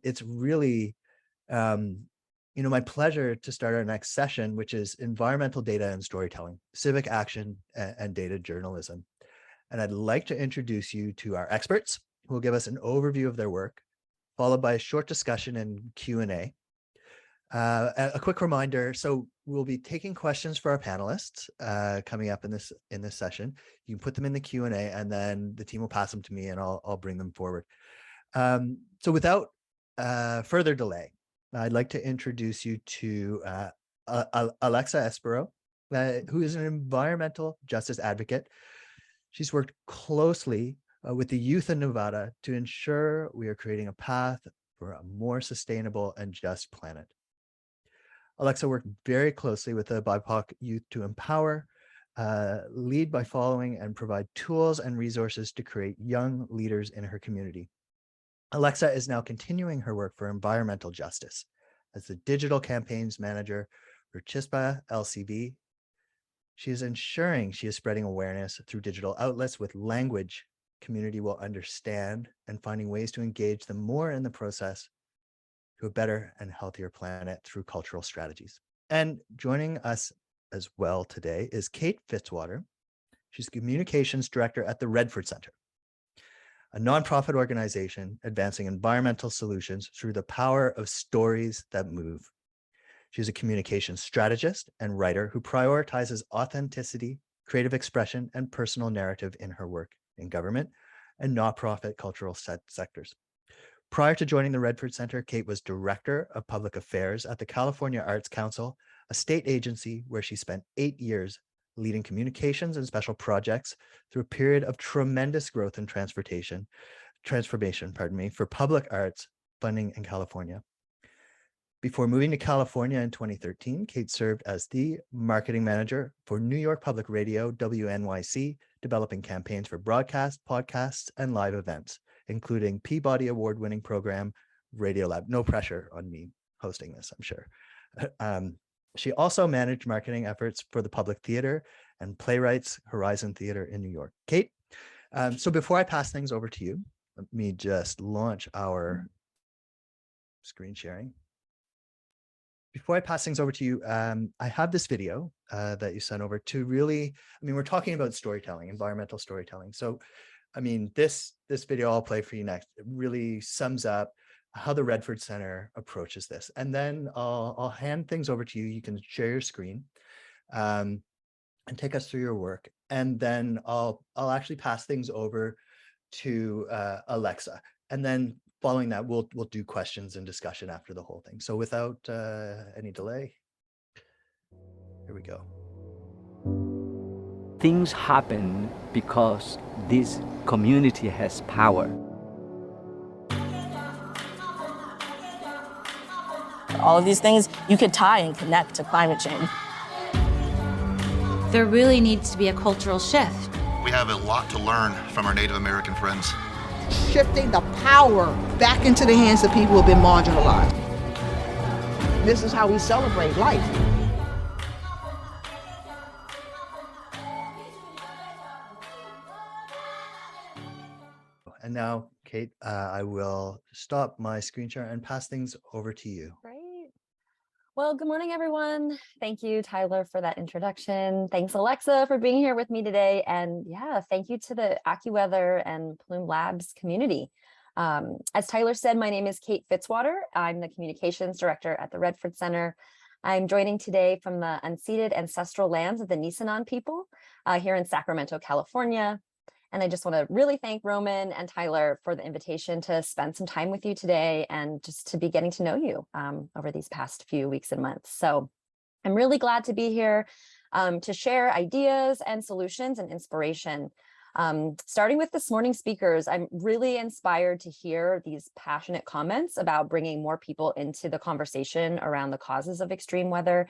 it's really, my pleasure to start our next session, which is environmental data and storytelling, civic action and data journalism. And I'd like to introduce you to our experts who will give us an overview of their work, followed by a short discussion and Q&A. A quick reminder, so we'll be taking questions for our panelists coming up in this session. You can put them in the Q&A and then the team will pass them to me and I'll bring them forward. So without further delay, I'd like to introduce you to Alexa Espero, who is an environmental justice advocate. She's worked closely with the youth in Nevada to ensure we are creating a path for a more sustainable and just planet. Alexa worked very closely with the BIPOC youth to empower, lead by following, and provide tools and resources to create young leaders in her community. Alexa is now continuing her work for environmental justice as the digital campaigns manager for Chispa LCB. She is ensuring she is spreading awareness through digital outlets with language community will understand and finding ways to engage them more in the process to a better and healthier planet through cultural strategies. And joining us as well today is Kate Fitzwater. She's communications director at the Redford Center, a nonprofit organization advancing environmental solutions through the power of stories that move. She's a communications strategist and writer who prioritizes authenticity, creative expression, and personal narrative in her work in government and nonprofit cultural sectors. Prior to joining the Redford Center, Kate was Director of Public Affairs at the California Arts Council, a state agency where she spent 8 years leading communications and special projects through a period of tremendous growth and transformation, for public arts funding in California. Before moving to California in 2013, Kate served as the marketing manager for New York Public Radio, WNYC, developing campaigns for broadcast, podcasts, and live events, including Peabody Award-winning program, Radiolab. No pressure on me hosting this, I'm sure. She also managed marketing efforts for the Public Theater and Playwrights Horizon Theater in New York. Kate, so before I pass things over to you, let me just launch our screen sharing. Before I pass things over to you, I have this video that you sent over to really, we're talking about storytelling, environmental storytelling. So, this video I'll play for you next, it really sums up how the Redford Center approaches this. And then I'll hand things over to you. You can share your screen and take us through your work. And then I'll actually pass things over to Alexa. And then following that, we'll do questions and discussion after the whole thing. So without any delay, here we go. Things happen because this community has power. All of these things you could tie and connect to climate change. There really needs to be a cultural shift. We have a lot to learn from our Native American friends. Shifting the power back into the hands of people who have been marginalized. This is how we celebrate life. And now, Kate, I will stop my screen share and pass things over to you. Great. Well, good morning, everyone. Thank you, Tyler, for that introduction. Thanks, Alexa, for being here with me today. And yeah, thank you to the AccuWeather and Plume Labs community. As Tyler said, my name is Kate Fitzwater. I'm the communications director at the Redford Center. I'm joining today from the unceded ancestral lands of the Nisenan people here in Sacramento, California. And I just want to really thank Roman and Tyler for the invitation to spend some time with you today and just to be getting to know you over these past few weeks and months. So I'm really glad to be here to share ideas and solutions and inspiration. Starting with this morning's speakers, I'm really inspired to hear these passionate comments about bringing more people into the conversation around the causes of extreme weather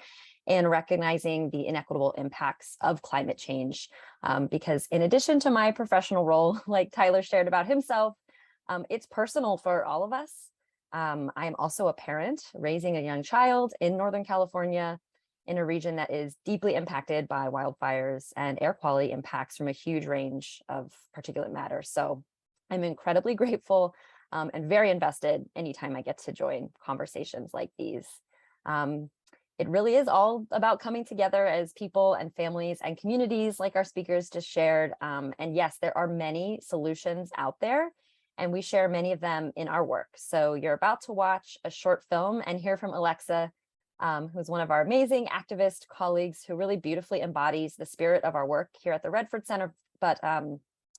and recognizing the inequitable impacts of climate change. Because in addition to my professional role, like Tyler shared about himself, it's personal for all of us. I'm also a parent raising a young child in Northern California in a region that is deeply impacted by wildfires and air quality impacts from a huge range of particulate matter. So I'm incredibly grateful and very invested anytime I get to join conversations like these. It really is all about coming together as people and families and communities like our speakers just shared. And yes, there are many solutions out there, and we share many of them in our work. So you're about to watch a short film and hear from Alexa, who's one of our amazing activist colleagues who really beautifully embodies the spirit of our work here at the Redford Center. But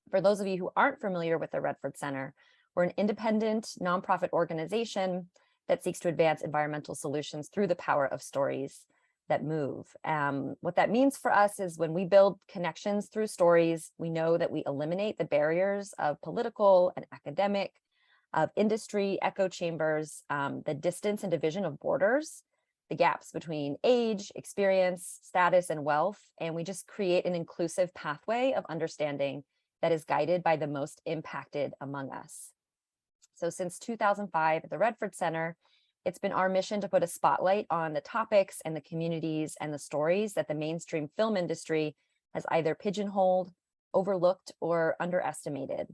for those of you who aren't familiar with the Redford Center, we're an independent nonprofit organization that seeks to advance environmental solutions through the power of stories that move. What that means for us is when we build connections through stories, we know that we eliminate the barriers of political and academic, of industry, echo chambers, the distance and division of borders, the gaps between age, experience, status, and wealth, and we just create an inclusive pathway of understanding that is guided by the most impacted among us. So since 2005 at the Redford Center, it's been our mission to put a spotlight on the topics and the communities and the stories that the mainstream film industry has either pigeonholed, overlooked, or underestimated.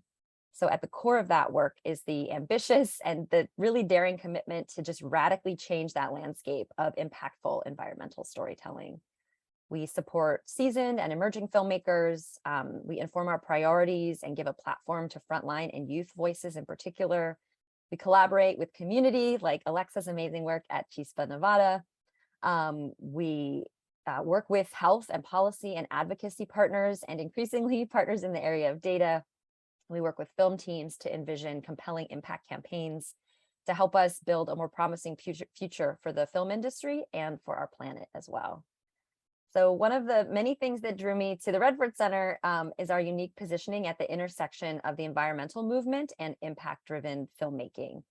So at the core of that work is the ambitious and the really daring commitment to just radically change that landscape of impactful environmental storytelling. We support seasoned and emerging filmmakers. We inform our priorities and give a platform to frontline and youth voices in particular. We collaborate with community like Alexa's amazing work at Chispa, Nevada. We work with health and policy and advocacy partners, and increasingly partners in the area of data. We work with film teams to envision compelling impact campaigns to help us build a more promising future for the film industry and for our planet as well. So one of the many things that drew me to the Redford Center is our unique positioning at the intersection of the environmental movement and impact-driven filmmaking.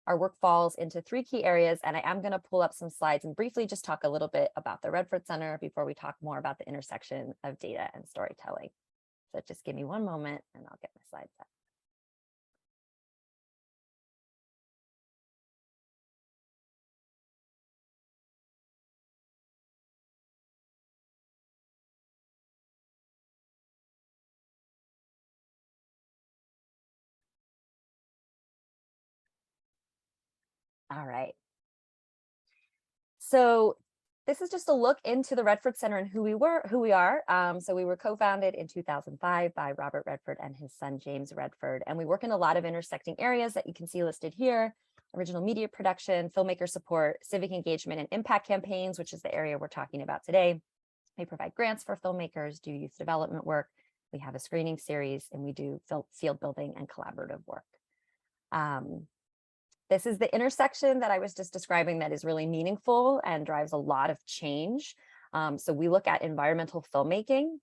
Our work falls into three key areas, and I am going to pull up some slides and briefly just talk a little bit about the Redford Center before we talk more about the intersection of data and storytelling. So just give me one moment and I'll get my slides up. All right. So this is just a look into the Redford Center and who we are. So we were co-founded in 2005 by Robert Redford and his son, James Redford. And we work in a lot of intersecting areas that you can see listed here: original media production, filmmaker support, civic engagement, and impact campaigns, which is the area we're talking about today. We provide grants for filmmakers, do youth development work. We have a screening series, and we do field building and collaborative work. This is the intersection that I was just describing that is really meaningful and drives a lot of change. So we look at environmental filmmaking,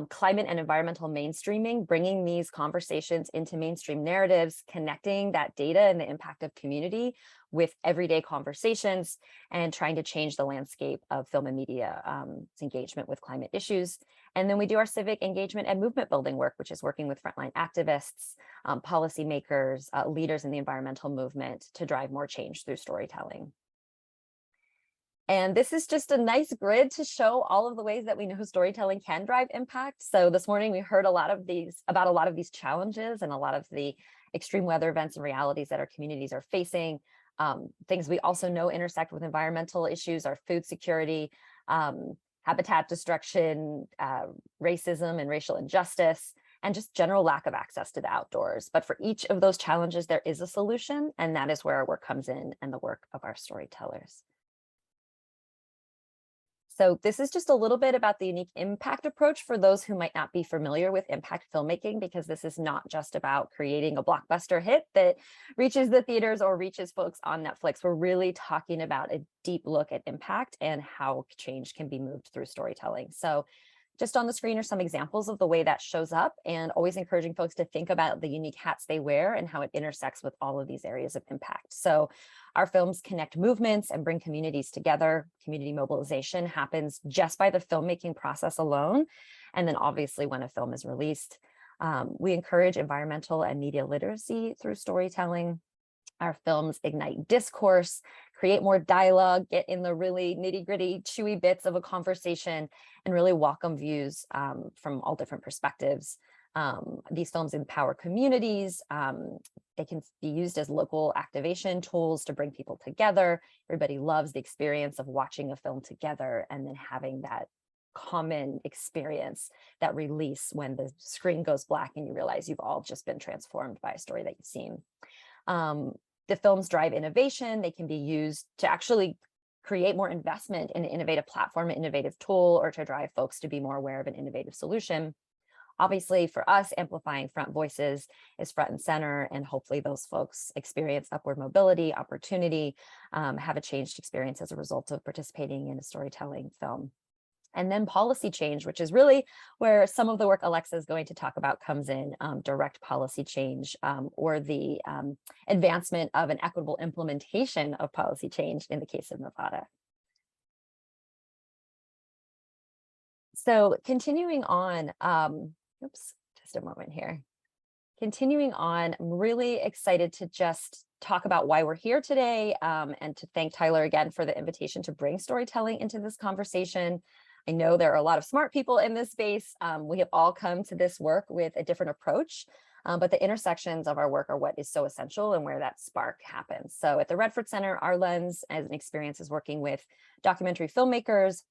climate and environmental mainstreaming, bringing these conversations into mainstream narratives, connecting that data and the impact of community with everyday conversations, and trying to change the landscape of film and media engagement with climate issues. And then we do our civic engagement and movement building work, which is working with frontline activists, policymakers, leaders in the environmental movement to drive more change through storytelling. And this is just a nice grid to show all of the ways that we know storytelling can drive impact. So this morning we heard about a lot of these challenges and a lot of the extreme weather events and realities that our communities are facing. Things we also know intersect with environmental issues are food security, habitat destruction, racism and racial injustice, and just general lack of access to the outdoors. But for each of those challenges, there is a solution, and that is where our work comes in and the work of our storytellers. So this is just a little bit about the unique impact approach for those who might not be familiar with impact filmmaking, because this is not just about creating a blockbuster hit that reaches the theaters or reaches folks on Netflix. We're really talking about a deep look at impact and how change can be moved through storytelling. So just on the screen are some examples of the way that shows up, and always encouraging folks to think about the unique hats they wear and how it intersects with all of these areas of impact. So our films connect movements and bring communities together. Community mobilization happens just by the filmmaking process alone. And then obviously when a film is released, we encourage environmental and media literacy through storytelling. Our films ignite discourse, create more dialogue, get in the really nitty-gritty, chewy bits of a conversation, and really welcome views from all different perspectives. These films empower communities. They can be used as local activation tools to bring people together. Everybody loves the experience of watching a film together and then having that common experience, that release when the screen goes black and you realize you've all just been transformed by a story that you've seen. The films drive innovation. They can be used to actually create more investment in an innovative platform, an innovative tool, or to drive folks to be more aware of an innovative solution. Obviously, for us, amplifying front voices is front and center, and hopefully those folks experience upward mobility, opportunity, have a changed experience as a result of participating in a storytelling film. And then policy change, which is really where some of the work Alexa is going to talk about comes in, direct policy change, or the advancement of an equitable implementation of policy change in the case of Nevada. So continuing on, oops, just a moment here. Continuing on, I'm really excited to just talk about why we're here today, and to thank Tyler again for the invitation to bring storytelling into this conversation. I know there are a lot of smart people in this space. We have all come to this work with a different approach, but the intersections of our work are what is so essential and where that spark happens. So at the Redford Center, our lens as an experience is working with documentary filmmakers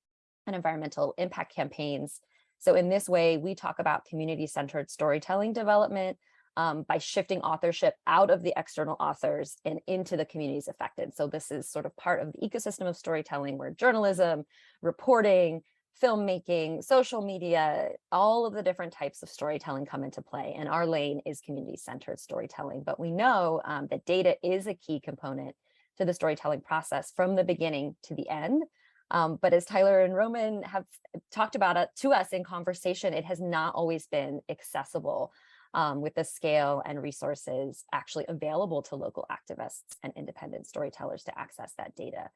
and environmental impact campaigns. So in this way, we talk about community-centered storytelling development by shifting authorship out of the external authors and into the communities affected. So this is sort of part of the ecosystem of storytelling where journalism, reporting, filmmaking, social media, all of the different types of storytelling come into play. And our lane is community-centered storytelling. But we know that data is a key component to the storytelling process from the beginning to the end. But as Tyler and Roman have talked about it to us in conversation, it has not always been accessible with the scale and resources actually available to local activists and independent storytellers to access that data.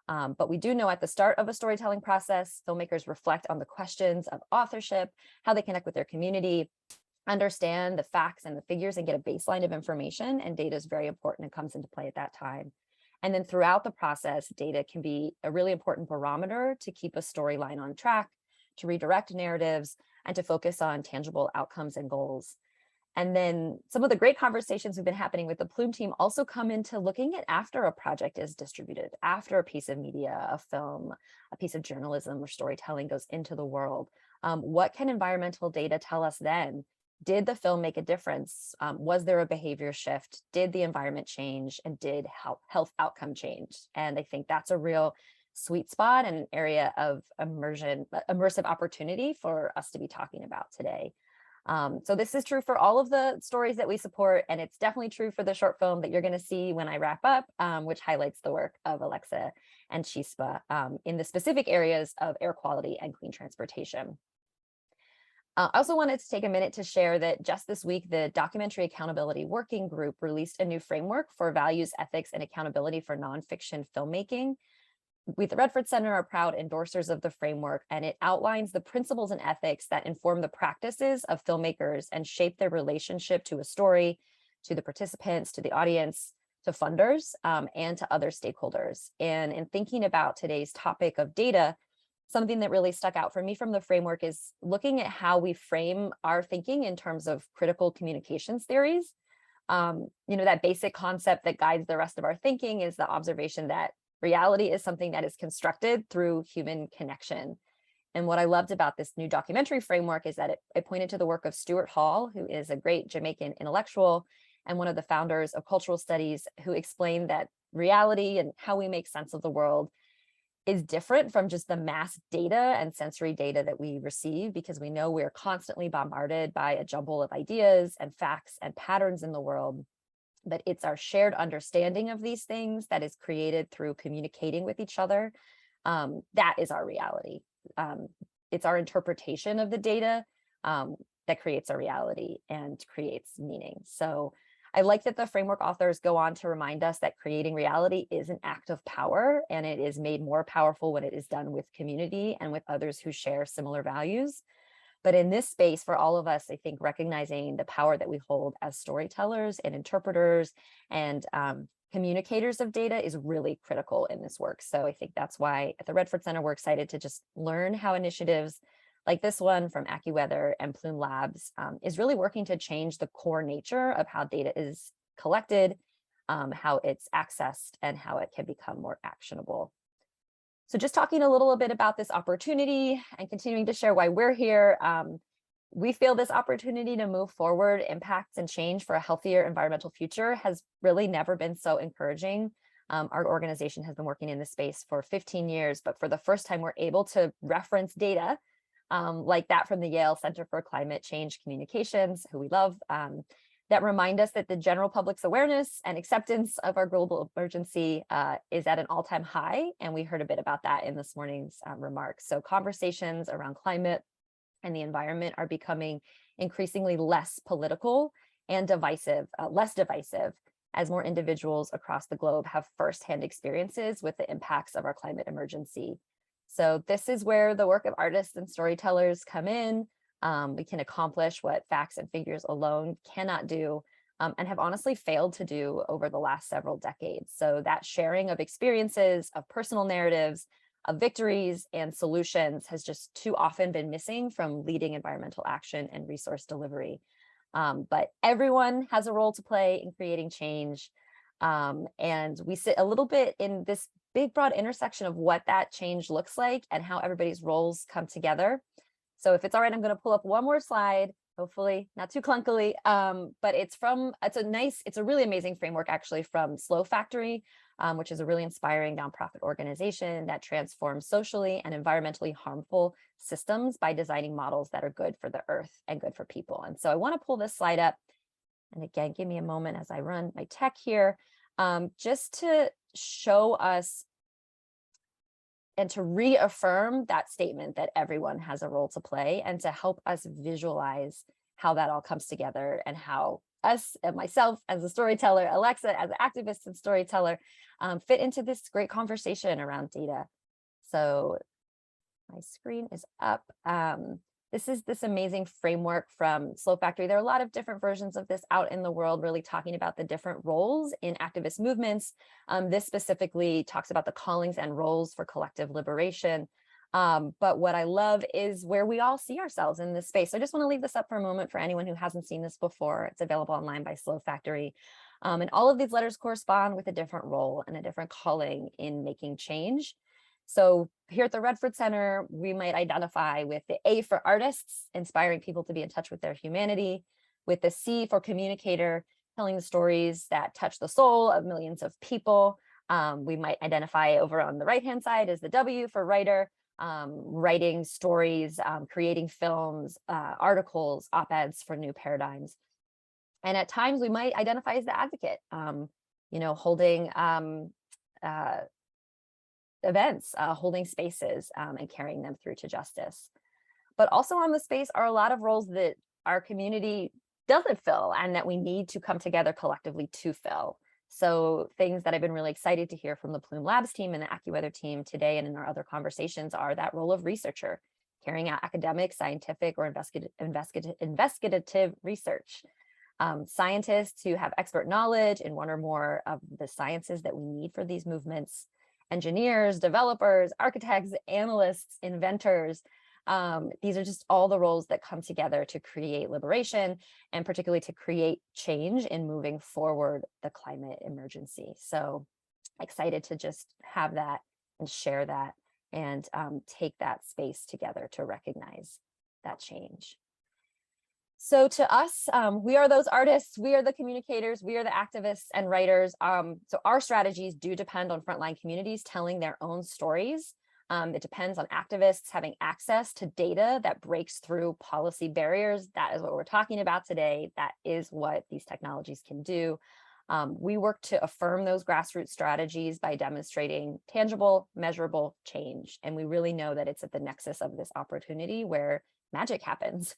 But we do know at the start of a storytelling process, filmmakers reflect on the questions of authorship, how they connect with their community, understand the facts and the figures and get a baseline of information, and data is very important and comes into play at that time. And then throughout the process, data can be a really important barometer to keep a storyline on track, to redirect narratives, and to focus on tangible outcomes and goals. And then some of the great conversations have been happening with the Plume team also come into looking at after a project is distributed, after a piece of media, a film, a piece of journalism or storytelling goes into the world. What can environmental data tell us then? Did the film make a difference? Was there a behavior shift? Did the environment change? And did health outcome change? And I think that's a real sweet spot and an area of immersive opportunity for us to be talking about today. So this is true for all of the stories that we support, and it's definitely true for the short film that you're going to see when I wrap up, which highlights the work of Alexa and Chispa in the specific areas of air quality and clean transportation. I also wanted to take a minute to share that just this week, the Documentary Accountability Working Group released a new framework for values, ethics, and accountability for nonfiction filmmaking. We at the Redford Center are proud endorsers of the framework, and it outlines the principles and ethics that inform the practices of filmmakers and shape their relationship to a story, to the participants, to the audience, to funders, and to other stakeholders. And in thinking about today's topic of data, something that really stuck out for me from the framework is looking at how we frame our thinking in terms of critical communications theories. That basic concept that guides the rest of our thinking is the observation that reality is something that is constructed through human connection. And what I loved about this new documentary framework is that it pointed to the work of Stuart Hall, who is a great Jamaican intellectual and one of the founders of cultural studies, who explained that reality and how we make sense of the world is different from just the mass data and sensory data that we receive, because we know we're constantly bombarded by a jumble of ideas and facts and patterns in the world. But it's our shared understanding of these things that is created through communicating with each other. That is our reality. It's our interpretation of the data that creates a reality and creates meaning. So I like that the framework authors go on to remind us that creating reality is an act of power, and it is made more powerful when it is done with community and with others who share similar values. But in this space, for all of us, I think recognizing the power that we hold as storytellers and interpreters and communicators of data is really critical in this work. So I think that's why at the Redford Center, we're excited to just learn how initiatives like this one from AccuWeather and Plume Labs, is really working to change the core nature of how data is collected, how it's accessed, and how it can become more actionable. So just talking a little bit about this opportunity and continuing to share why we're here, we feel this opportunity to move forward, impacts, and change for a healthier environmental future has really never been so encouraging. Our organization has been working in this space for 15 years, but for the first time, we're able to reference data like that from the Yale Center for Climate Change Communications, who we love, that remind us that the general public's awareness and acceptance of our global emergency is at an all-time high. And we heard a bit about that in this morning's remarks. So conversations around climate and the environment are becoming increasingly less political and less divisive, as more individuals across the globe have firsthand experiences with the impacts of our climate emergency. So this is where the work of artists and storytellers come in. We can accomplish what facts and figures alone cannot do, and have honestly failed to do over the last several decades. So that sharing of experiences, of personal narratives, of victories and solutions has just too often been missing from leading environmental action and resource delivery. But everyone has a role to play in creating change. And we sit a little bit in this big, broad intersection of what that change looks like and how everybody's roles come together. So if it's all right, I'm going to pull up one more slide, hopefully not too clunkily, but it's a really amazing framework actually from Slow Factory, which is a really inspiring nonprofit organization that transforms socially and environmentally harmful systems by designing models that are good for the earth and good for people. And so I want to pull this slide up. And again, give me a moment as I run my tech here, just to show us and to reaffirm that statement that everyone has a role to play, and to help us visualize how that all comes together, and how us and myself as a storyteller, Alexa as an activist and storyteller, fit into this great conversation around data. So my screen is up. This is this amazing framework from Slow Factory. There are a lot of different versions of this out in the world, really talking about the different roles in activist movements. This specifically talks about the callings and roles for collective liberation. But what I love is where we all see ourselves in this space. So I just want to leave this up for a moment for anyone who hasn't seen this before. It's available online by Slow Factory. And all of these letters correspond with a different role and a different calling in making change. So here at the Redford Center, we might identify with the A for artists, inspiring people to be in touch with their humanity, with the C for communicator, telling the stories that touch the soul of millions of people. We might identify over on the right-hand side as the W for writer, writing stories, creating films, articles, op-eds for new paradigms. And at times we might identify as the advocate, holding events, holding spaces, and carrying them through to justice. But also on the space are a lot of roles that our community doesn't fill and that we need to come together collectively to fill. So things that I've been really excited to hear from the Plume Labs team and the AccuWeather team today and in our other conversations are that role of researcher, carrying out academic, scientific, or investigative research. Scientists who have expert knowledge in one or more of the sciences that we need for these movements, engineers, developers, architects, analysts, inventors. These are just all the roles that come together to create liberation, and particularly to create change in moving forward the climate emergency. So excited to just have that and share that and take that space together to recognize that change. So to us, we are those artists, we are the communicators, we are the activists and writers. So our strategies do depend on frontline communities telling their own stories. It depends on activists having access to data that breaks through policy barriers. That is what we're talking about today. That is what these technologies can do. We work to affirm those grassroots strategies by demonstrating tangible, measurable change. And we really know that it's at the nexus of this opportunity where magic happens,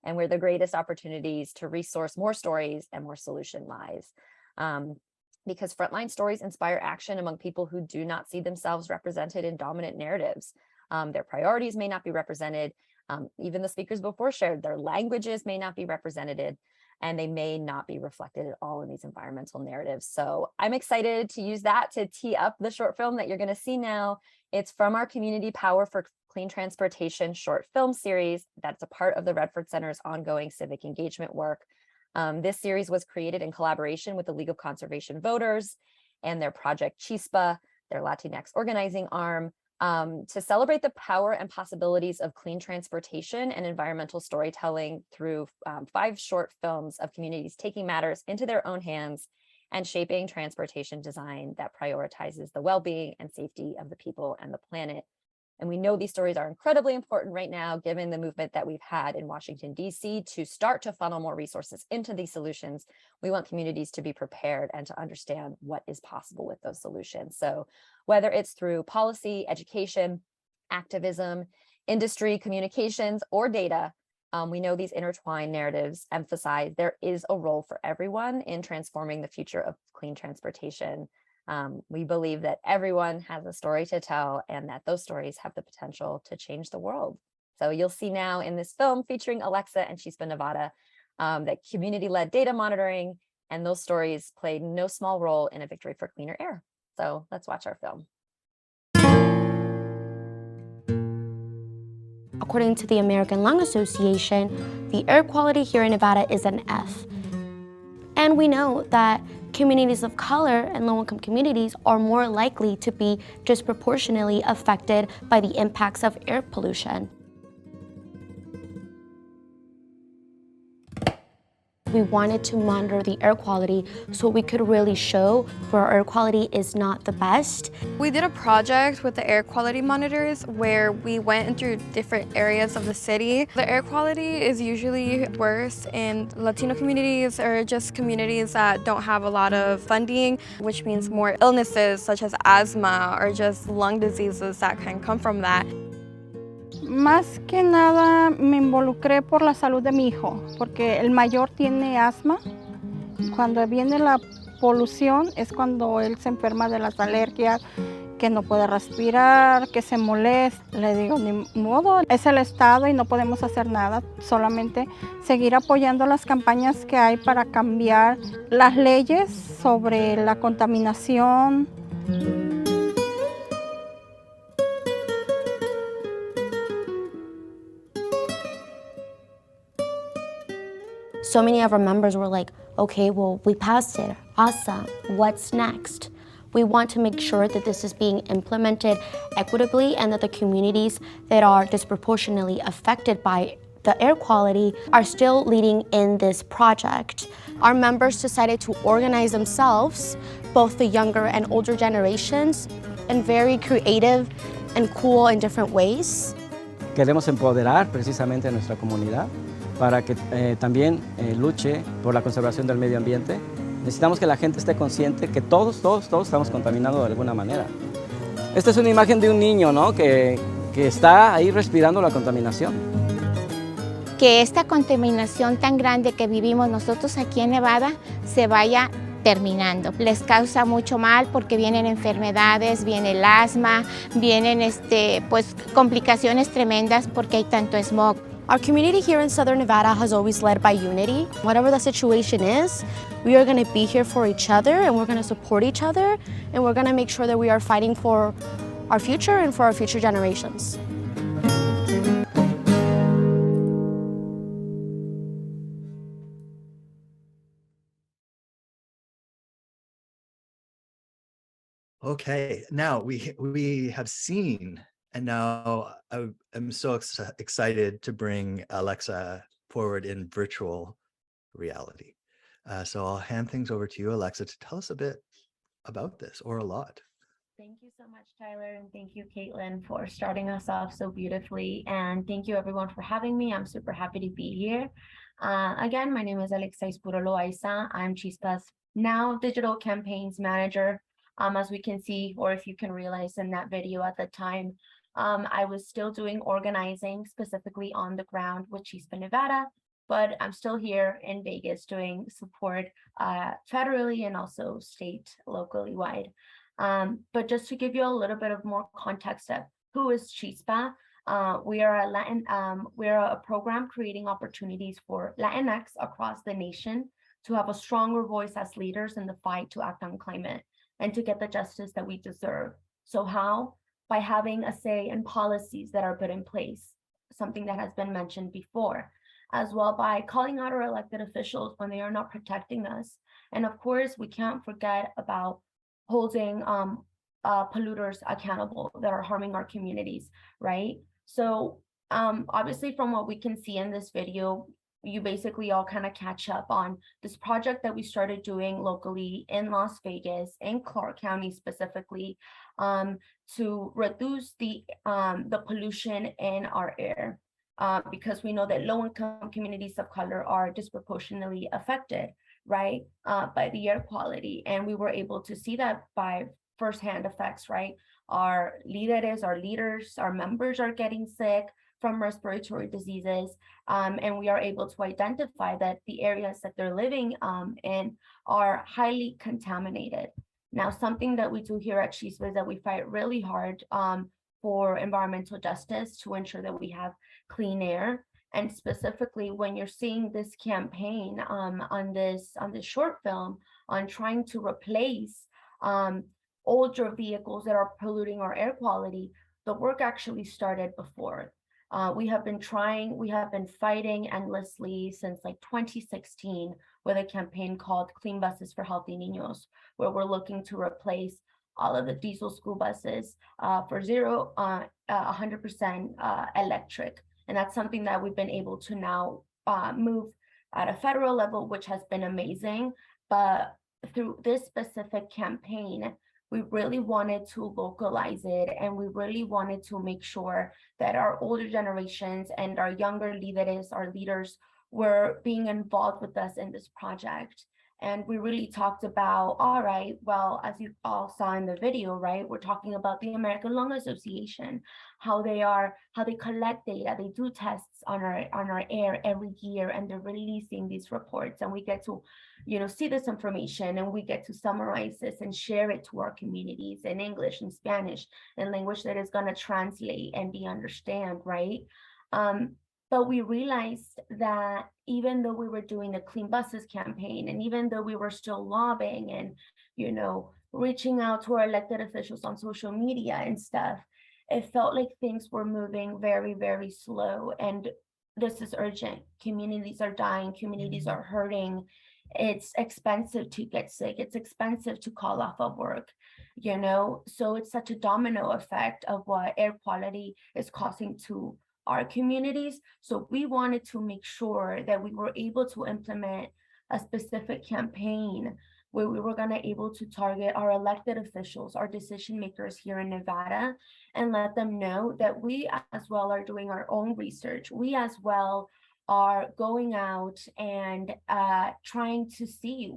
and where the greatest opportunities to resource more stories and more solution lies. Because frontline stories inspire action among people who do not see themselves represented in dominant narratives. Their priorities may not be represented. Even the speakers before shared, their languages may not be represented, and they may not be reflected at all in these environmental narratives. So I'm excited to use that to tee up the short film that you're going to see now. It's from our Community Power for clean transportation short film series that's a part of the Redford Center's ongoing civic engagement work. This series was created in collaboration with the League of Conservation Voters and their project Chispa, their Latinx organizing arm, to celebrate the power and possibilities of clean transportation and environmental storytelling through 5 short films of communities taking matters into their own hands and shaping transportation design that prioritizes the well-being and safety of the people and the planet. And we know these stories are incredibly important right now, given the movement that we've had in Washington, D.C. to start to funnel more resources into these solutions. We want communities to be prepared and to understand what is possible with those solutions. So whether it's through policy, education, activism, industry, communications, or data, we know these intertwined narratives emphasize there is a role for everyone in transforming the future of clean transportation. We believe that everyone has a story to tell and that those stories have the potential to change the world. So you'll see now in this film featuring Alexa and Chispa, Nevada, that community-led data monitoring and those stories played no small role in a victory for cleaner air. So let's watch our film. According to the American Lung Association, the air quality here in Nevada is an F. And we know that communities of color and low-income communities are more likely to be disproportionately affected by the impacts of air pollution. We wanted to monitor the air quality so we could really show where our air quality is not the best. We did a project with the air quality monitors where we went through different areas of the city. The air quality is usually worse in Latino communities or just communities that don't have a lot of funding, which means more illnesses such as asthma or just lung diseases that can come from that. Más que nada me involucré por la salud de mi hijo, porque el mayor tiene asma. Cuando viene la polución es cuando él se enferma de las alergias, que no puede respirar, que se molesta. Le digo, ni modo, es el Estado y no podemos hacer nada, solamente seguir apoyando las campañas que hay para cambiar las leyes sobre la contaminación. So many of our members were like, okay, well, we passed it. Awesome. What's next? We want to make sure that this is being implemented equitably and that the communities that are disproportionately affected by the air quality are still leading in this project. Our members decided to organize themselves, both the younger and older generations, in very creative and cool and different ways. Queremos empoderar precisamente a nuestra comunidad para que también luche por la conservación del medio ambiente. Necesitamos que la gente esté consciente que todos estamos contaminando de alguna manera. Esta es una imagen de un niño, ¿no? que está ahí respirando la contaminación. Que esta contaminación tan grande que vivimos nosotros aquí en Nevada se vaya terminando. Les causa mucho mal porque vienen enfermedades, viene el asma, vienen pues complicaciones tremendas porque hay tanto smog. Our community here in Southern Nevada has always led by unity. Whatever the situation is, we are going to be here for each other and we're going to support each other and we're going to make sure that we are fighting for our future and for our future generations. Okay, now we have seen, and now I'm so excited to bring Alexa forward in virtual reality. So I'll hand things over to you, Alexa, to tell us a bit about this, or a lot. Thank you so much, Tyler, and thank you, Caitlin, for starting us off so beautifully. And thank you, everyone, for having me. I'm super happy to be here. Again, my name is Alexa Ispuro Loaiza. I'm Chispa's now digital campaigns manager. As we can see, or if you can realize in that video at the time, I was still doing organizing specifically on the ground with Chispa, Nevada, but I'm still here in Vegas doing support federally and also state, locally wide. But just to give you a little bit of more context of who is Chispa, we are a program creating opportunities for Latinx across the nation to have a stronger voice as leaders in the fight to act on climate and to get the justice that we deserve. So how? by having a say in policies that are put in place, something that has been mentioned before, as well by calling out our elected officials when they are not protecting us. And of course, we can't forget about holding polluters accountable that are harming our communities, right? So obviously from what we can see in this video, you basically all kind of catch up on this project that we started doing locally in Las Vegas, in Clark County specifically, to reduce the pollution in our air, because we know that low-income communities of color are disproportionately affected, right, by the air quality. And we were able to see that by firsthand effects, right? Our leaders, our members are getting sick from respiratory diseases, and we are able to identify that the areas that they're living in are highly contaminated. Now, something that we do here at CHISPA is that we fight really hard for environmental justice to ensure that we have clean air. And specifically, when you're seeing this campaign on this short film on trying to replace older vehicles that are polluting our air quality, the work actually started before. We have been fighting endlessly since like 2016 with a campaign called Clean Buses for Healthy Niños, where we're looking to replace all of the diesel school buses for 100% electric. And that's something that we've been able to now move at a federal level, which has been amazing. But through this specific campaign, we really wanted to localize it, and we really wanted to make sure that our older generations and our younger leaders, our leaders, were being involved with us in this project. And we really talked about, all right, well, as you all saw in the video, right, we're talking about the American Lung Association, how they collect data. They do tests on our air every year, and they're releasing these reports, and we get to, see this information, and we get to summarize this and share it to our communities in English and Spanish, in language that is going to translate and be understand, right? But we realized that even though we were doing the Clean Buses campaign, and even though we were still lobbying and, reaching out to our elected officials on social media and stuff, it felt like things were moving very, very slow. And this is urgent. Communities are dying. Communities are hurting. It's expensive to get sick. It's expensive to call off of work, so it's such a domino effect of what air quality is causing to our communities. So we wanted to make sure that we were able to implement a specific campaign where we were able to target our elected officials, our decision makers here in Nevada, and let them know that we as well are doing our own research. We as well are going out and trying to see,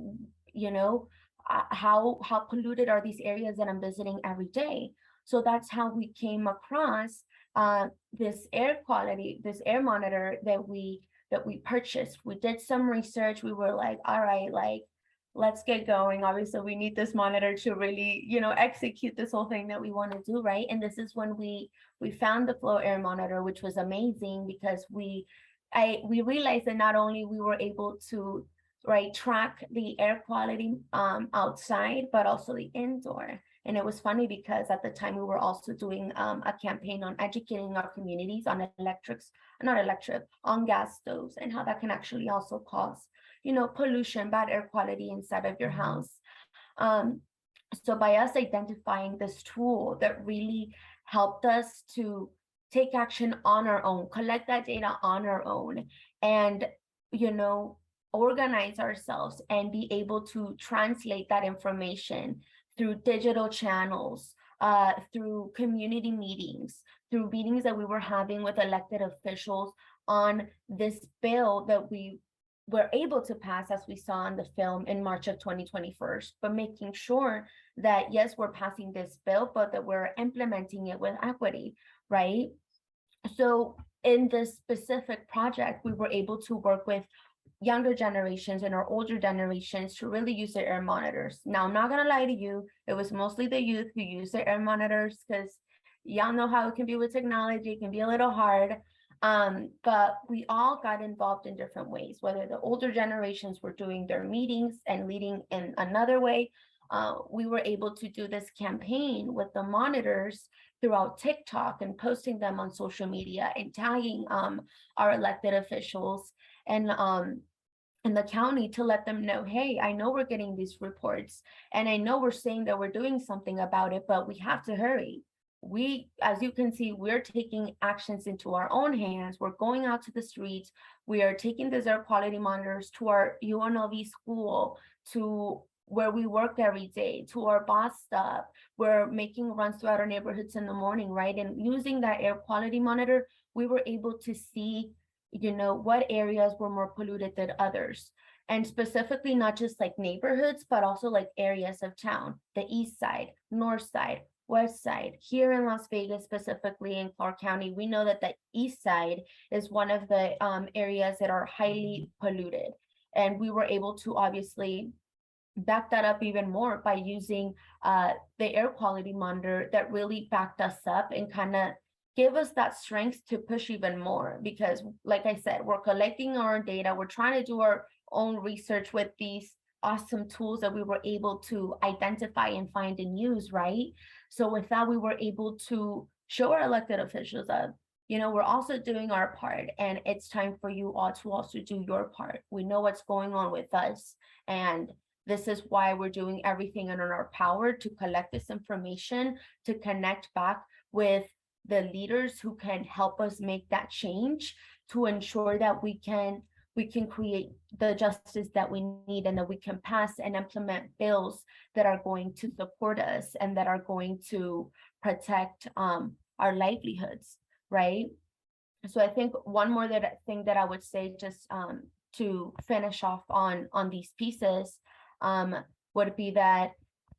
how polluted are these areas that I'm visiting every day. So that's how we came across this air monitor that we purchased. We did some research. We were like, all right, let's get going. Obviously, we need this monitor to really, execute this whole thing that we want to do, right? And this is when we found the Flow Air Monitor, which was amazing because we realized that not only we were able to track the air quality outside, but also the indoor. And it was funny because at the time we were also doing a campaign on educating our communities on on gas stoves, and how that can actually also cause, pollution, bad air quality inside of your house. So by us identifying this tool that really helped us to take action on our own, collect that data on our own, and, organize ourselves and be able to translate that information through digital channels, through community meetings, through meetings that we were having with elected officials on this bill that we were able to pass, as we saw in the film, in March of 2021, but making sure that, yes, we're passing this bill, but that we're implementing it with equity, right? So in this specific project, we were able to work with younger generations and our older generations to really use their air monitors. Now, I'm not gonna lie to you, it was mostly the youth who use their air monitors, because y'all know how it can be with technology. It can be a little hard, but we all got involved in different ways, whether the older generations were doing their meetings and leading in another way, we were able to do this campaign with the monitors throughout TikTok and posting them on social media and tagging our elected officials and in the county to let them know, hey, I know we're getting these reports and I know we're saying that we're doing something about it, but we have to hurry. We, as you can see, we're taking actions into our own hands. We're going out to the streets. We are taking these air quality monitors to our UNLV school, to where we work every day, to our bus stop. We're making runs throughout our neighborhoods in the morning, right? And using that air quality monitor, we were able to see, you know, what areas were more polluted than others. And specifically, not just like neighborhoods, but also like areas of town, the east side, north side, west side. Here in Las Vegas, specifically in Clark County, we know that the east side is one of the areas that are highly polluted. And we were able to obviously back that up even more by using the air quality monitor that really backed us up and kind of give us that strength to push even more. Because like I said, we're collecting our data, we're trying to do our own research with these awesome tools that we were able to identify and find and use, right? So with that, we were able to show our elected officials that, you know, we're also doing our part, and it's time for you all to also do your part. We know what's going on with us, and this is why we're doing everything in our power to collect this information, to connect back with the leaders who can help us make that change, to ensure that we can create the justice that we need, and that we can pass and implement bills that are going to support us and that are going to protect our livelihoods, right? So I think one more thing that I would say, just to finish off on these pieces, would be that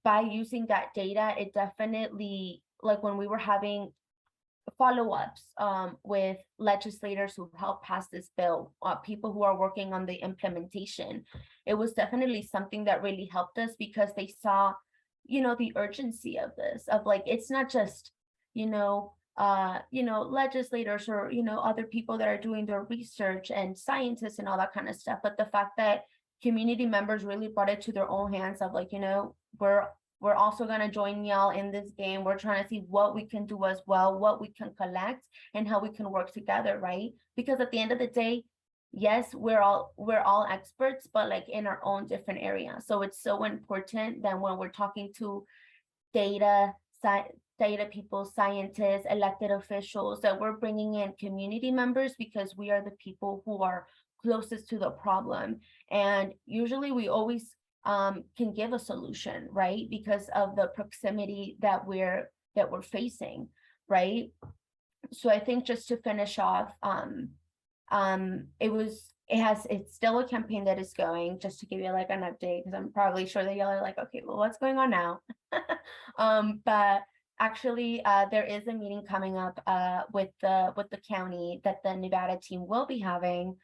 by using that data, it definitely, like when we were having follow-ups with legislators who helped pass this bill, people who are working on the implementation, it was definitely something that really helped us, because they saw, you know, the urgency of this, of like, it's not just, legislators or, other people that are doing their research and scientists and all that kind of stuff, but the fact that community members really brought it to their own hands of like, we're also going to join y'all in this game. We're trying to see what we can do as well, what we can collect, and how we can work together, right? Because at the end of the day, yes, we're all experts, but like in our own different areas. So it's so important that when we're talking to data people, scientists, elected officials, that we're bringing in community members, because we are the people who are closest to the problem. And usually we always can give a solution, right? Because of the proximity that we're facing, right? So I think, just to finish off, it's still a campaign that is going, just to give you like an update, because I'm probably sure that y'all are like, okay, well, what's going on now? But actually, there is a meeting coming up with the county that the Nevada team will be having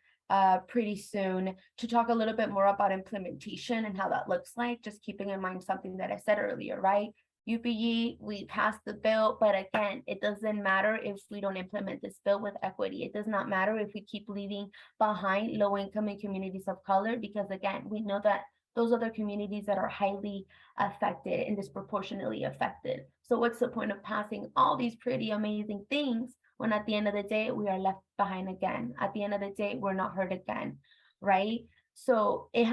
pretty soon, to talk a little bit more about implementation and how that looks like. Just keeping in mind something that I said earlier, right? UPE, we passed the bill, but again, it doesn't matter if we don't implement this bill with equity. It does not matter if we keep leaving behind low income and communities of color, because again, we know that those other communities that are highly affected and disproportionately affected. So what's the point of passing all these pretty amazing things when at the end of the day, we are left behind again? At the end of the day, we're not heard again, right? So it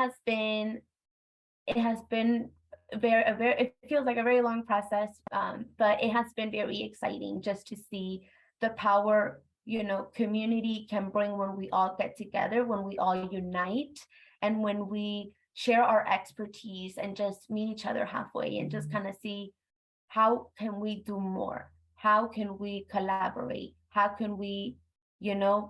feels like a very long process, but it has been very exciting just to see the power, community can bring when we all get together, when we all unite, and when we share our expertise and just meet each other halfway and just kind of see, how can we do more? How can we collaborate? How can we,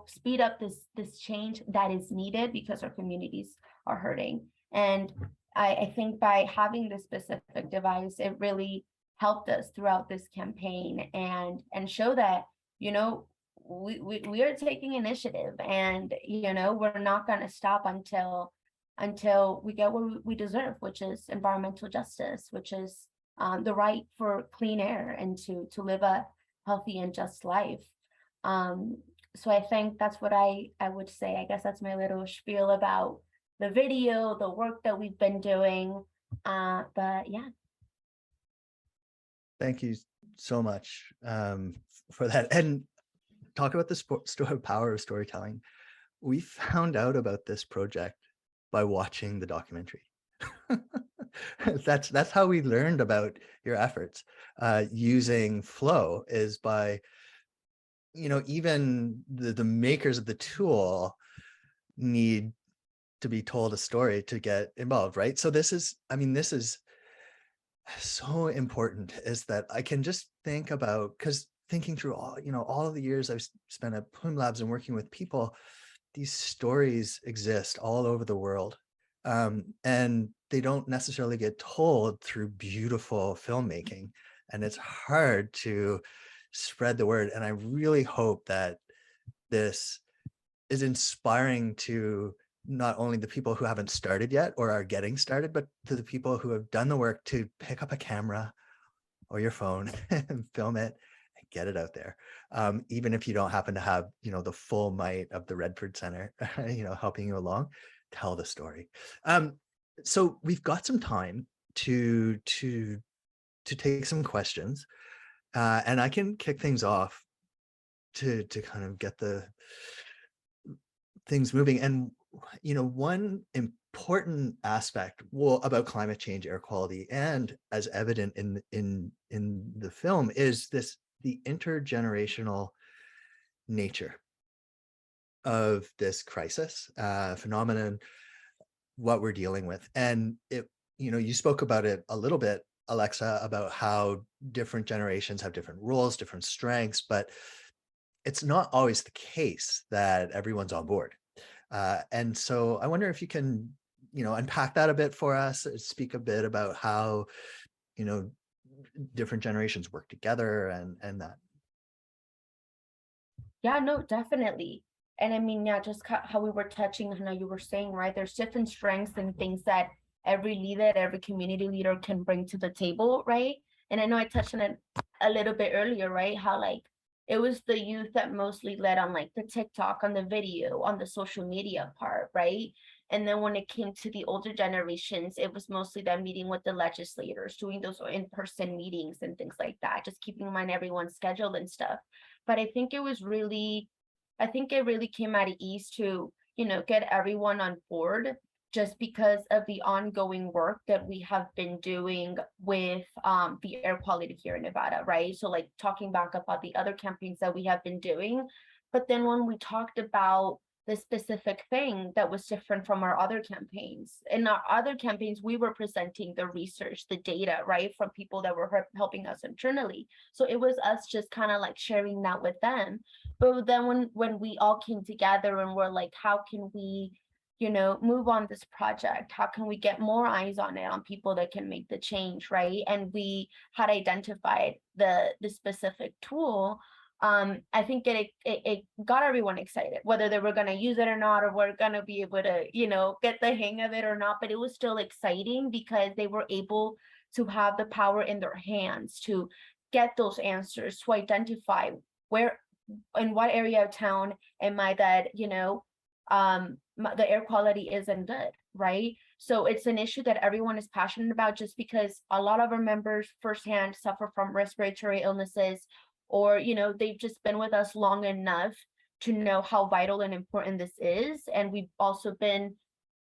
speed up this change that is needed, because our communities are hurting? And I think by having this specific device, it really helped us throughout this campaign and show that, we are taking initiative, and, we're not going to stop until we get what we deserve, which is environmental justice, which is the right for clean air and to live a healthy and just life. So I think that's what I would say. I guess that's my little spiel about the video, the work that we've been doing. But yeah. Thank you so much for that. And talk about the power of storytelling. We found out about this project by watching the documentary. That's how we learned about your efforts. Using flow is by, even the makers of the tool need to be told a story to get involved, right? So this is so important, is that I can just think about, because thinking through all of the years I've spent at Plume Labs and working with people, these stories exist all over the world. And they don't necessarily get told through beautiful filmmaking. And it's hard to spread the word. And I really hope that this is inspiring to not only the people who haven't started yet or are getting started, but to the people who have done the work to pick up a camera or your phone and film it and get it out there. Even if you don't happen to have, the full might of the Redford Center, helping you along, tell the story. So we've got some time to take some questions, and I can kick things off to kind of get the things moving. And one important aspect about climate change, air quality, and as evident in the film, is the intergenerational nature of this crisis phenomenon, what we're dealing with. And you spoke about it a little bit, Alexa, about how different generations have different roles, different strengths, but it's not always the case that everyone's on board. And so I wonder if you can, unpack that a bit for us, speak a bit about how, different generations work together and that. Yeah, no, definitely. And I mean, yeah, just how we were touching, how you were saying, right? There's different strengths and things that every leader, every community leader can bring to the table, right? And I know I touched on it a little bit earlier, right? How like it was the youth that mostly led on like the TikTok, on the video, on the social media part, right? And then when it came to the older generations, it was mostly them meeting with the legislators, doing those in-person meetings and things like that, just keeping in mind everyone's schedule and stuff. But I think it really came at ease to, get everyone on board, just because of the ongoing work that we have been doing with the air quality here in Nevada, right? So like talking back about the other campaigns that we have been doing, but then when we talked about the specific thing that was different from our other campaigns. In our other campaigns, we were presenting the research, the data, right, from people that were helping us internally. So it was us just kind of like sharing that with them. But then when we all came together and we're like, how can we, move on this project? How can we get more eyes on it, on people that can make the change, right? And we had identified the specific tool. I think it got everyone excited, whether they were going to use it or not, or we're going to be able to, get the hang of it or not. But it was still exciting because they were able to have the power in their hands to get those answers, to identify where, in what area of town am I that, the air quality isn't good, right? So it's an issue that everyone is passionate about, just because a lot of our members firsthand suffer from respiratory illnesses, or they've just been with us long enough to know how vital and important this is. And we've also been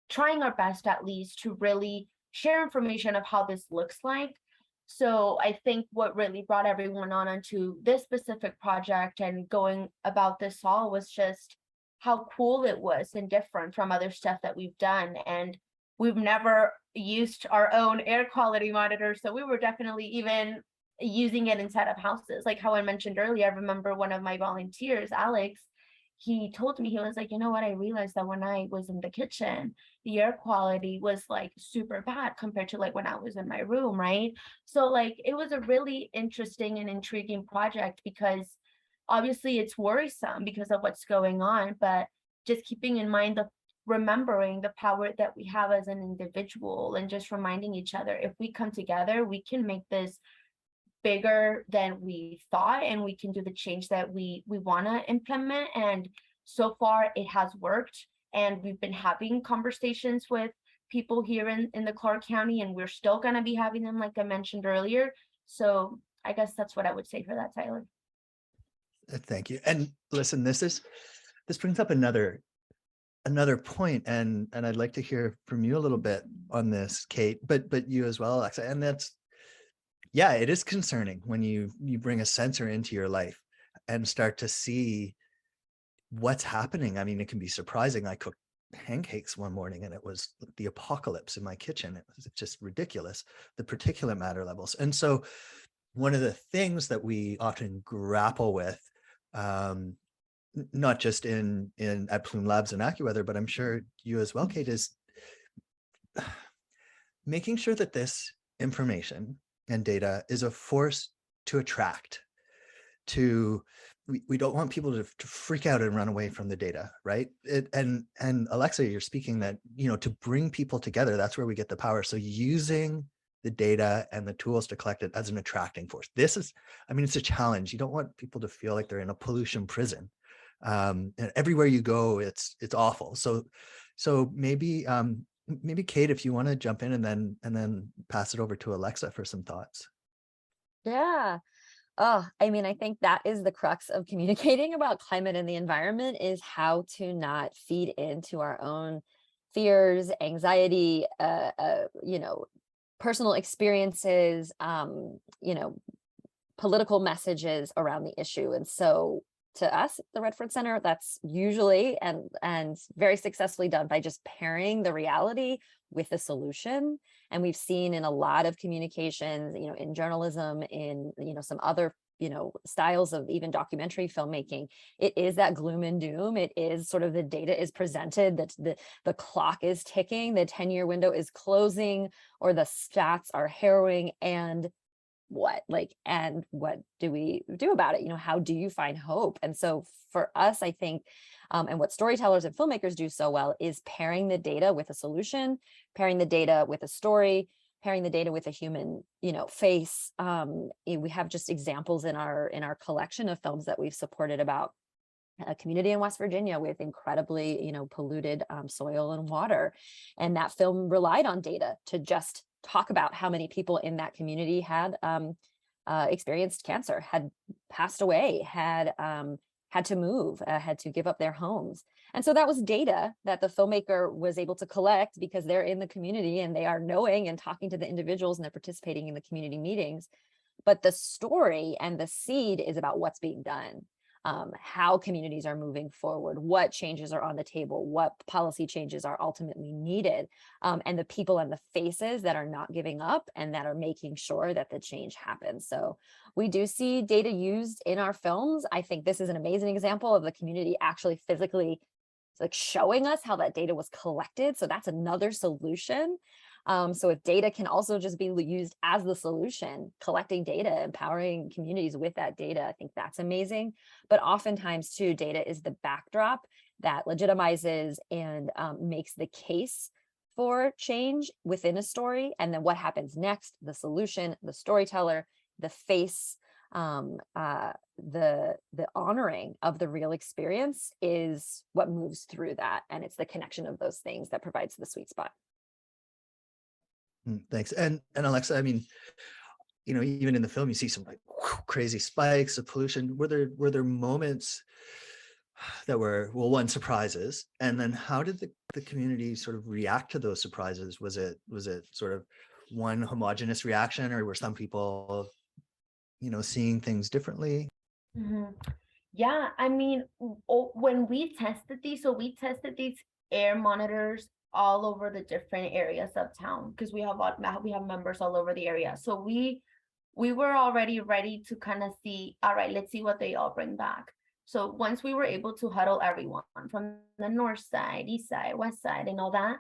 trying our best, at least, to really share information of how this looks like. So I think what really brought everyone onto this specific project and going about this all was just how cool it was and different from other stuff that we've done. And we've never used our own air quality monitor, so we were definitely even using it inside of houses. Like how I mentioned earlier, I remember one of my volunteers, Alex, he told me, he was like, you know what, I realized that when I was in the kitchen, the air quality was like super bad compared to like when I was in my room, right? So like it was a really interesting and intriguing project, because obviously it's worrisome because of what's going on, but just keeping in mind remembering the power that we have as an individual, and just reminding each other, if we come together, we can make this bigger than we thought, and we can do the change that we want to implement. And so far it has worked, and we've been having conversations with people here in the Clark County, and we're still going to be having them, like I mentioned earlier. So I guess that's what I would say for that, Tyler. Thank you. And listen, this brings up another point, and I'd like to hear from you a little bit on this, Kate, but you as well, Alexa. And that's, yeah, it is concerning when you bring a sensor into your life and start to see what's happening. I mean, it can be surprising. I cooked pancakes one morning and it was the apocalypse in my kitchen. It was just ridiculous, the particulate matter levels. And so one of the things that we often grapple with, not just at Plume Labs and AccuWeather, but I'm sure you as well, Kate, is making sure that this information and data is a force to attract. We don't want people to freak out and run away from the data, right? And Alexa, you're speaking that, to bring people together, that's where we get the power. So using the data and the tools to collect it as an attracting force. This is, I mean, it's a challenge. You don't want people to feel like they're in a pollution prison. And everywhere you go, it's awful. So maybe Kate, if you want to jump in and then pass it over to Alexa for some thoughts. Yeah. Oh, I mean, I think that is the crux of communicating about climate and the environment, is how to not feed into our own fears, anxiety, personal experiences, political messages around the issue. And so to us, the Redford Center, that's usually and very successfully done by just pairing the reality with the solution. And we've seen in a lot of communications, in journalism, in some other styles of even documentary filmmaking, it is that gloom and doom. It is sort of the data is presented, that the clock is ticking, the 10-year window is closing, or the stats are harrowing, and what do we do about it? How do you find hope? And so for us, I think, and what storytellers and filmmakers do so well, is pairing the data with a solution, pairing the data with a story, pairing the data with a human, face. We have just examples in our collection of films that we've supported about a community in West Virginia with incredibly, polluted soil and water. And that film relied on data to just talk about how many people in that community had experienced cancer, had passed away, had to move, had to give up their homes. And so that was data that the filmmaker was able to collect because they're in the community and they are knowing and talking to the individuals and they're participating in the community meetings. But the story and the seed is about what's being done. How communities are moving forward, what changes are on the table, what policy changes are ultimately needed, and the people and the faces that are not giving up and that are making sure that the change happens. So we do see data used in our films. I think this is an amazing example of the community actually physically showing us how that data was collected. So that's another solution. So if data can also just be used as the solution, collecting data, empowering communities with that data, I think that's amazing. But oftentimes too, data is the backdrop that legitimizes and makes the case for change within a story. And then what happens next, the solution, the storyteller, the face, the honoring of the real experience is what moves through that. And it's the connection of those things that provides the sweet spot. Thanks. And Alexa, I mean, even in the film, you see some crazy spikes of pollution. Were there moments that were, well, one, surprises, and then how did the community sort of react to those surprises? Was it sort of one homogenous reaction, or were some people, seeing things differently? Mm-hmm. Yeah, I mean, when we tested these, air monitors all over the different areas of town, because we have members all over the area. So we were already ready to kind of see, all right, let's see what they all bring back. So once we were able to huddle everyone from the north side, east side, west side, and all that,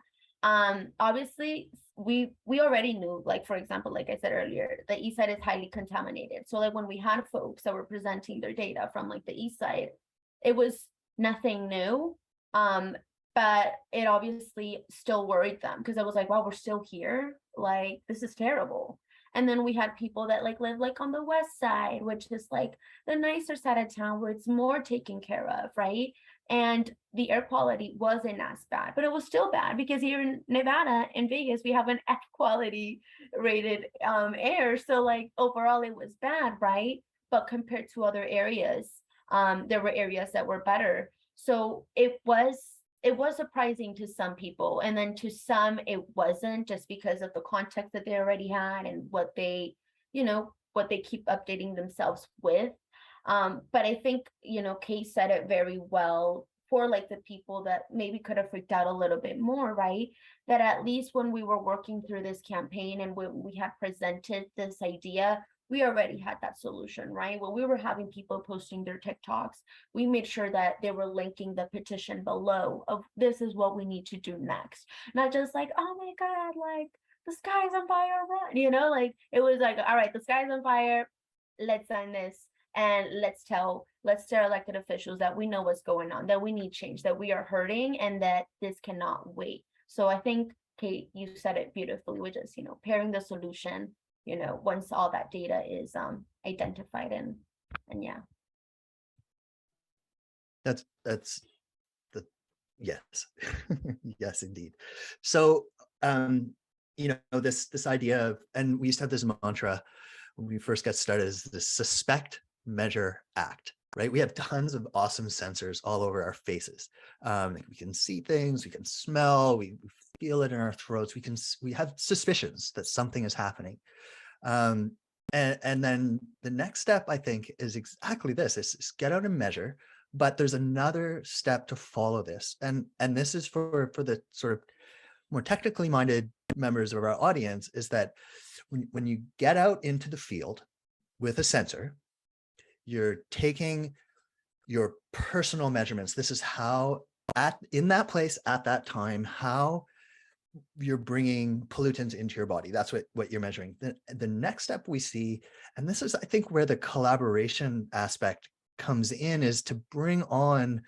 obviously we already knew, like, for example, like I said earlier, the east side is highly contaminated. So like when we had folks that were presenting their data from like the east side, it was nothing new. But it obviously still worried them because I was like, wow, we're still here. Like, this is terrible. And then we had people that live on the west side, which is like the nicer side of town where it's more taken care of, right? and the air quality wasn't as bad, but it was still bad because here in Nevada, in Vegas, we have an F quality rated air. So like overall it was bad, right? But compared to other areas, there were areas that were better. So it was surprising to some people, and then to some it wasn't, just because of the context that they already had and what they, what they keep updating themselves with. But I think, Kate said it very well for like the people that maybe could have freaked out a little bit more, right? That at least when we were working through this campaign and when we had presented this idea, we already had that solution, right? When we were having people posting their TikToks, we made sure that they were linking the petition below of this is what we need to do next. Not just like, oh my God, like the sky's on fire, run, like it was like, all right, the sky's on fire, let's sign this. And let's tell elected officials that we know what's going on, that we need change, that we are hurting, and that this cannot wait. So I think, Kate, you said it beautifully, which is, pairing the solution, once all that data is identified and yeah. That's the yes. Yes, indeed. So this idea of, and we used to have this mantra when we first got started, is the suspect, measure, act, right? We have tons of awesome sensors all over our faces. We can see things, we can smell, we feel it in our throats. We have suspicions that something is happening. And then the next step, I think, is exactly this, is get out and measure. But there's another step to follow this. And this is for the sort of more technically minded members of our audience, is that when you get out into the field with a sensor, you're taking your personal measurements. This is how in that place at that time, how you're bringing pollutants into your body. That's what you're measuring. The next step we see, and this is, I think, where the collaboration aspect comes in, is to bring on,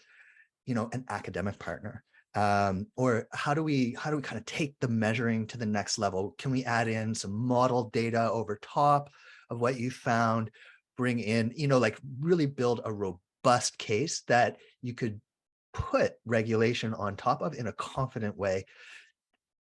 an academic partner. Or how do we kind of take the measuring to the next level? Can we add in some model data over top of what you found? Bring in, like really build a robust case that you could put regulation on top of in a confident way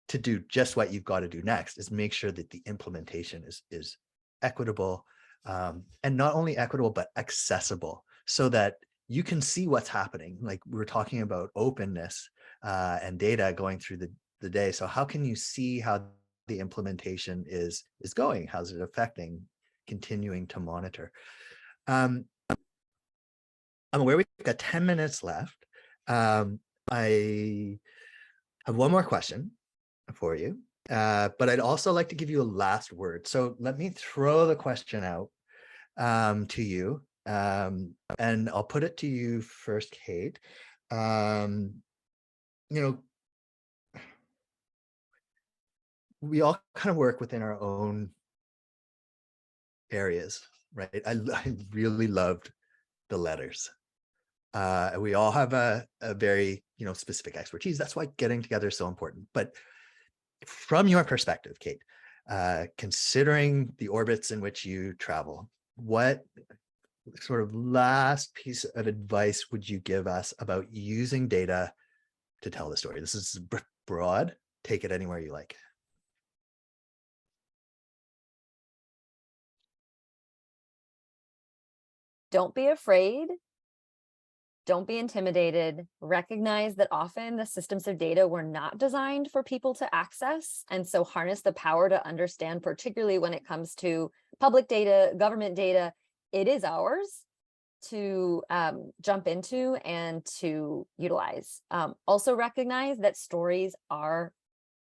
to do just what you've got to do next, is make sure that the implementation is equitable, and not only equitable, but accessible, so that you can see what's happening. Like we were talking about openness and data going through the day. So how can you see how the implementation is going? How's it affecting? Continuing to monitor. I'm aware we've got 10 minutes left. I have one more question for you, but I'd also like to give you a last word. So let me throw the question out to you, and I'll put it to you first, Kate. We all kind of work within our own areas, right? I really loved the letters. We all have a very, specific expertise. That's why getting together is so important. But from your perspective, Kate, considering the orbits in which you travel, what sort of last piece of advice would you give us about using data to tell the story? This is broad. Take it anywhere you like. Don't be afraid. Don't be intimidated. Recognize that often the systems of data were not designed for people to access. And so harness the power to understand, particularly when it comes to public data, government data, it is ours to jump into and to utilize. Also recognize that stories are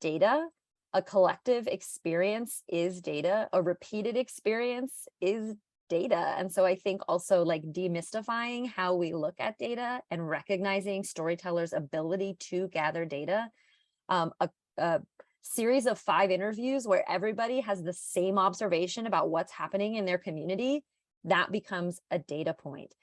data. A collective experience is data. A repeated experience is data. And so I think also like demystifying how we look at data and recognizing storytellers' ability to gather data. A series of 5 interviews where everybody has the same observation about what's happening in their community, that becomes a data point.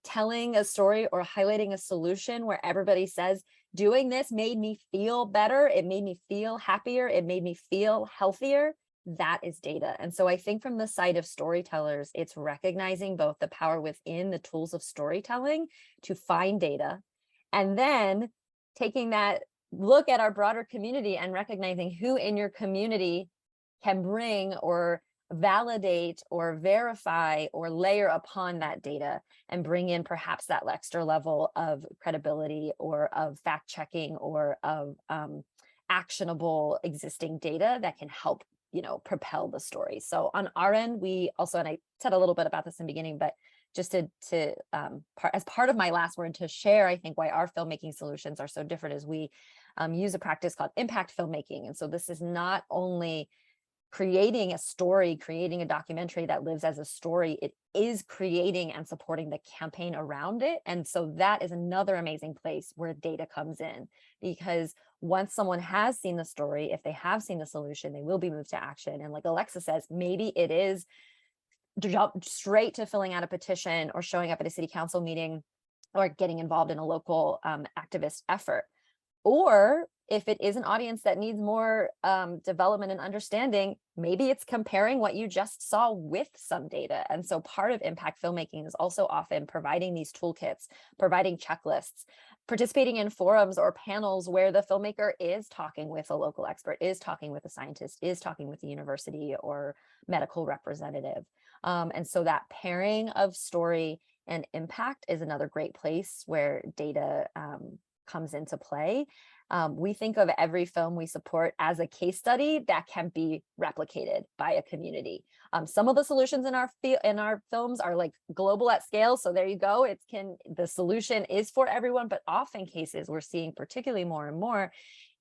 Telling a story or highlighting a solution where everybody says, doing this made me feel better, it made me feel happier, it made me feel healthier, that is data. And so I think from the side of storytellers, it's recognizing both the power within the tools of storytelling to find data, and then taking that look at our broader community and recognizing who in your community can bring or validate or verify or layer upon that data and bring in perhaps that extra level of credibility or of fact checking or of actionable existing data that can help, propel the story. So on our end, we also, and I said a little bit about this in the beginning, but just as part of my last word to share, I think why our filmmaking solutions are so different is we use a practice called impact filmmaking. And so this is not only creating a story, creating a documentary that lives as a story, it is creating and supporting the campaign around it. And so that is another amazing place where data comes in, because once someone has seen the story, if they have seen the solution, they will be moved to action. And like Alexa says, maybe it is jump straight to filling out a petition or showing up at a city council meeting or getting involved in a local activist effort. Or if it is an audience that needs more development and understanding, maybe it's comparing what you just saw with some data. And so part of impact filmmaking is also often providing these toolkits, providing checklists, participating in forums or panels where the filmmaker is talking with a local expert, is talking with a scientist, is talking with the university or medical representative. And so that pairing of story and impact is another great place where data comes into play. We think of every film we support as a case study that can be replicated by a community. Some of the solutions in our films are like global at scale. So there you go. The solution is for everyone, but often cases we're seeing, particularly more and more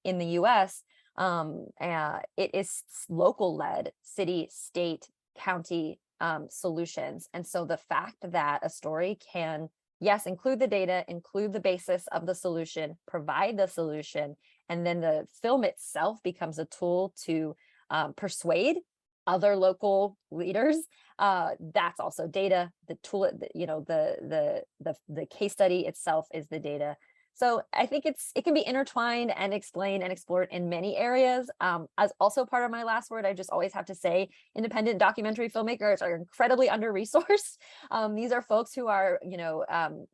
in the US, it is local led, city, state, county solutions. And so the fact that a story can, yes, include the data, include the basis of the solution, provide the solution, and then the film itself becomes a tool to persuade other local leaders. That's also data. The tool, the case study itself is the data. So I think it can be intertwined and explained and explored in many areas. As also part of my last word, I just always have to say, independent documentary filmmakers are incredibly under-resourced. These are folks who are,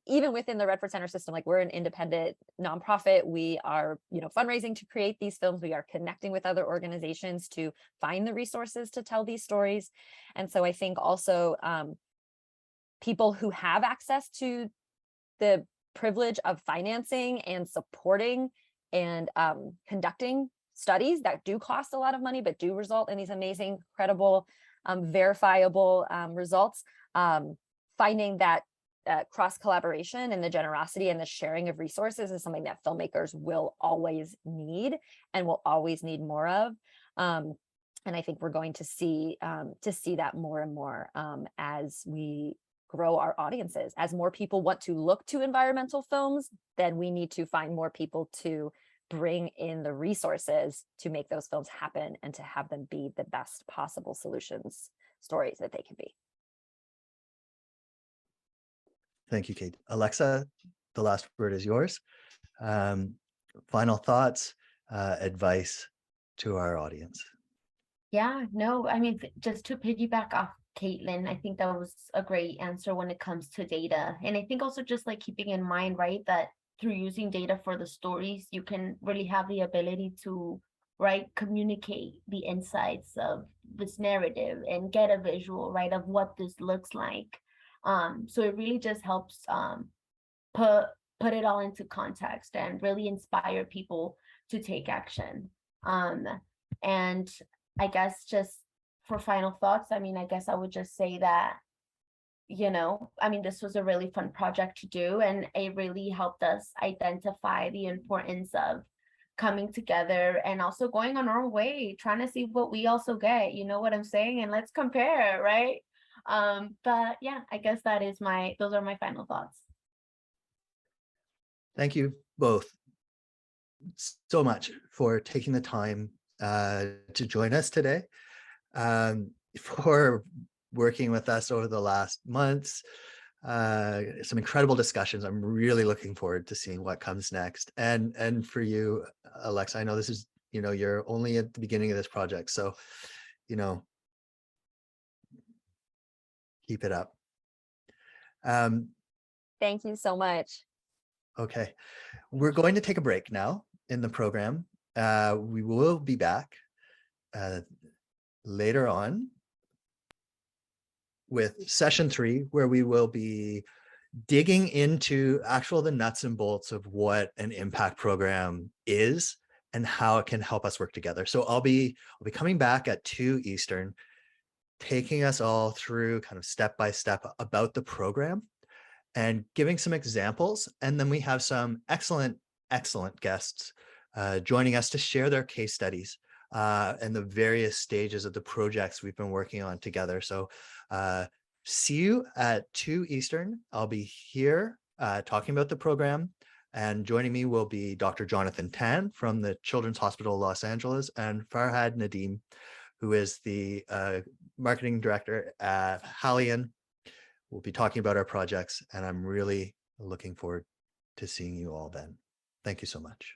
even within the Redford Center system, like we're an independent nonprofit. We are, fundraising to create these films. We are connecting with other organizations to find the resources to tell these stories. And so I think also people who have access to the privilege of financing and supporting and conducting studies that do cost a lot of money, but do result in these amazing, credible, verifiable results. Finding that cross collaboration and the generosity and the sharing of resources is something that filmmakers will always need and will always need more of. And I think we're going to see that more and more as we grow our audiences. As more people want to look to environmental films, then we need to find more people to bring in the resources to make those films happen and to have them be the best possible solutions, stories that they can be. Thank you, Kate. Alexa, the last word is yours. Final thoughts, advice to our audience. Yeah, no, I mean, just to piggyback off Caitlin, I think that was a great answer when it comes to data. And I think also just like keeping in mind, right, that through using data for the stories, you can really have the ability to, right, communicate the insights of this narrative and get a visual, right, of what this looks like. So it really just helps put it all into context and really inspire people to take action. And I guess just for final thoughts, I mean, I guess I would just say that, this was a really fun project to do, and it really helped us identify the importance of coming together and also going on our way, trying to see what we also get, you know what I'm saying? And let's compare, right? But yeah, I guess those are my final thoughts. Thank you both so much for taking the time to join us today, for working with us over the last months. Some incredible discussions. I'm really looking forward to seeing what comes next. And for you, Alexa, I know this is, you're only at the beginning of this project, so you know, keep it up. Thank you so much. Okay, we're going to take a break now in the program. We will be back later on with session 3, where we will be digging into the nuts and bolts of what an impact program is and how it can help us work together. So I'll be coming back at 2 Eastern, taking us all through kind of step by step about the program and giving some examples. And then we have some excellent guests joining us to share their case studies and the various stages of the projects we've been working on together. So see you at 2 Eastern. I'll be here talking about the program, and joining me will be Dr. Jonathan Tan from the Children's Hospital of Los Angeles and Farhad Nadeem, who is the marketing director at Halion. We'll be talking about our projects, and I'm really looking forward to seeing you all then. Thank you so much.